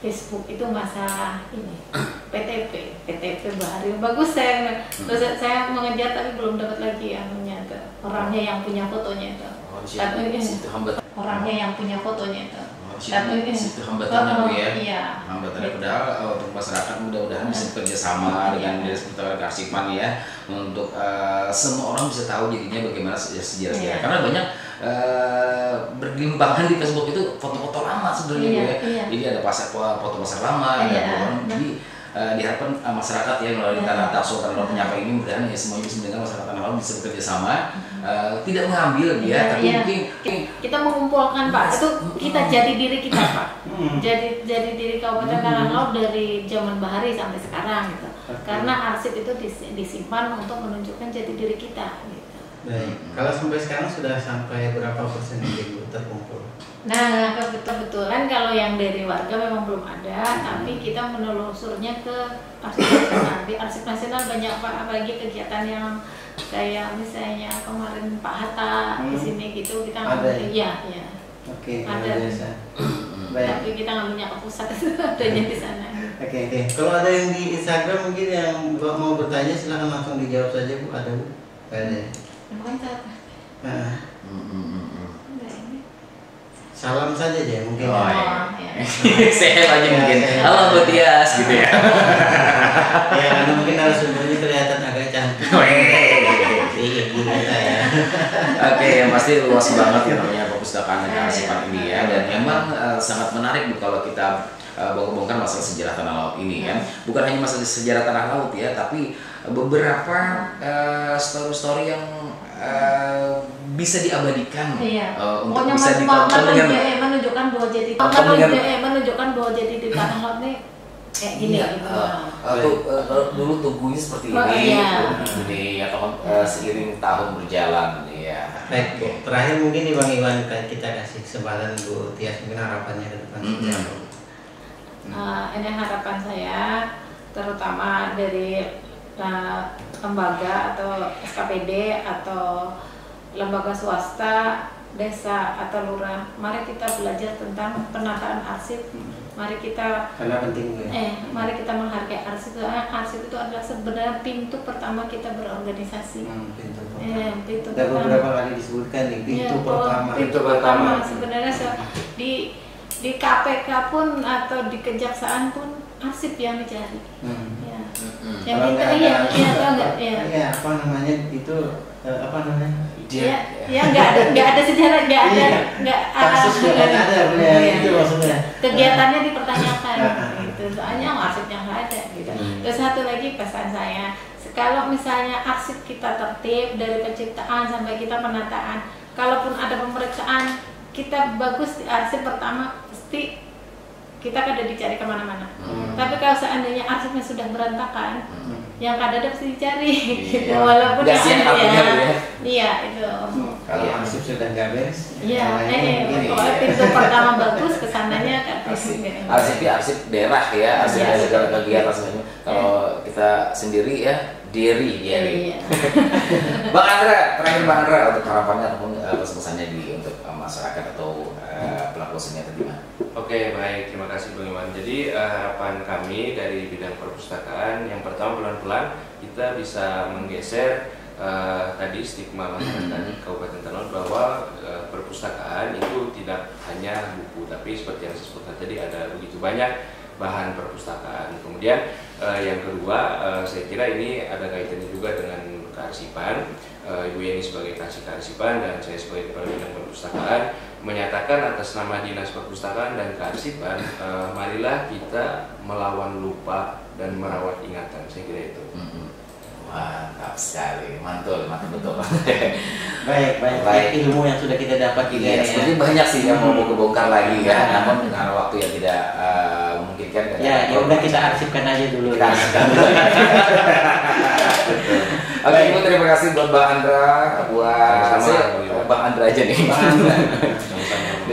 Facebook itu masalah ini PTP Bahari bagus saya. Terus saya mengejar tapi belum dapat lagi anunya tuh, orangnya yang punya fotonya itu. Orangnya yang punya fotonya itu. Itu hambatannya Bu ya. Iya. Hambatannya padahal untuk masyarakat mudah-mudahan bisa bekerja sama dengan Dinas Perpustakaan Kearsipan ya, untuk semua orang bisa tahu jadinya bagaimana sejarah-sejarah. Karena banyak bergelimpangan di Facebook itu foto-foto lama sebenarnya Bu ya. Jadi ada foto pasar lama, ada orang. Jadi diharapkan masyarakat ya melalui Tanah Laut Tanah Laut Menyapa ini mudah-mudahan ya semuanya bisa mendengar, masyarakat Tanah Laut bisa bekerja sama, tidak mengambil dia, tapi mungkin kita mengumpulkan Pak, itu kita jadi diri kita Pak, jadi diri Kabupaten Tanah Laut dari zaman Bahari sampai sekarang gitu, karena arsip itu disimpan untuk menunjukkan jati diri kita. Gitu. Baik, kalau sampai sekarang sudah sampai berapa persen yang terkumpul? Nah, kebetulan kalau yang dari warga memang belum ada, tapi kita menelusurnya ke arsip nasional. Di arsip nasional banyak Pak, apalagi kegiatan yang kayak misalnya kemarin Pak Hatta di sini gitu, kita nggak ya. Oke, ada. Baik. Tapi kita nggak punya ke pusat, adanya di sana. Oke. Kalau ada yang di Instagram mungkin yang mau bertanya silahkan langsung dijawab saja Bu, ada Bu? Ada. Bukan apa? Salam saja aja mungkin. Oh, ya. Sehat aja mungkin. Halo Bu Tias gitu ya. Ya karena mungkin narasumbernya kelihatan agak cantik. Oke, yang pasti luas banget ya namanya perpustakaan dan arsipan ini ya, dan memang sangat menarik Bu kalau kita bongkar masalah sejarah Tanah Laut ini kan. Bukan hanya masalah sejarah Tanah Laut ya, tapi beberapa story-story yang bisa diabadikan, untuk bisa ditonton dengan menunjukkan bahwa jadi di Tanah Laut nih kayak gini gitu. Dulu tubuhnya seperti ini, atau seiring tahun berjalan ya. Baik Bu, terakhir mungkin nih Bang Iwan kita kasih kesempatan Bu Tias, mungkin harapannya ke depan. Ini harapan saya terutama dari lembaga atau SKPD atau lembaga swasta, desa atau lurah, mari kita belajar tentang penataan arsip. Mari kita mari kita menghargai arsip. Arsip itu adalah sebenarnya pintu pertama kita berorganisasi. Pintu pertama. Beberapa kali disebutkan nih pintu pertama. Sebenarnya di KPK pun atau di kejaksaan pun arsip yang dicari. Yang kita apa namanya itu nggak ada sejarah, nggak kasus nggak ada itu maksudnya kegiatannya dipertanyakan gitu, soalnya arsipnya nggak ada gitu. Terus satu lagi pesan saya, kalau misalnya arsip kita tertib dari penciptaan sampai kita penataan, kalaupun ada pemeriksaan kita bagus di arsip pertama pasti kita kada dicari kemana-mana. Tapi kalau seandainya arsipnya sudah berantakan, yang kada ada pasti dicari. Gitu. Walaupun iya itu. Kalau arsip sudah nggak beres. Iya, pokoknya pintu pertama bagus, kesananya kan arsip daerah ya, arsip dari segala kegiatan semuanya. Kalau kita sendiri ya diri. Bang Andra, terakhir Bang Andra untuk harapannya ataupun pesan-pesannya untuk masyarakat atau pelaku seni atau gimana? Oke, baik, terima kasih Bang Iwan. Jadi harapan kami dari bidang perpustakaan, yang pertama pelan-pelan kita bisa menggeser tadi stigma masyarakat Kabupaten Tanah Laut bahwa perpustakaan itu tidak hanya buku, tapi seperti yang saya sebutkan tadi ada begitu banyak bahan perpustakaan. Kemudian yang kedua, saya kira ini ada kaitannya juga dengan kearsipan. Ibu Yeni sebagai kasih kearsipan dan saya sebagai kepala bidang perpustakaan menyatakan atas nama Dinas Perpustakaan dan Kearsipan, marilah kita melawan lupa dan merawat ingatan. Saya kira itu. Mantap sekali, mantul betul. Baik. Ilmu yang sudah kita dapat juga. Sebenarnya banyak sih yang mau kebongkar lagi kan, namun dengan waktu yang tidak memungkinkan. Ya udah kita arsipkan aja dulu. Oke, Ibu, terima kasih buat Bang Andra, buat Bang Andra aja nih.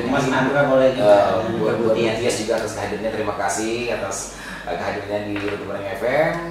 Mas Andra boleh juga. Buat Tias juga atas kehadirannya, terima kasih atas kehadirannya di YouTube FM.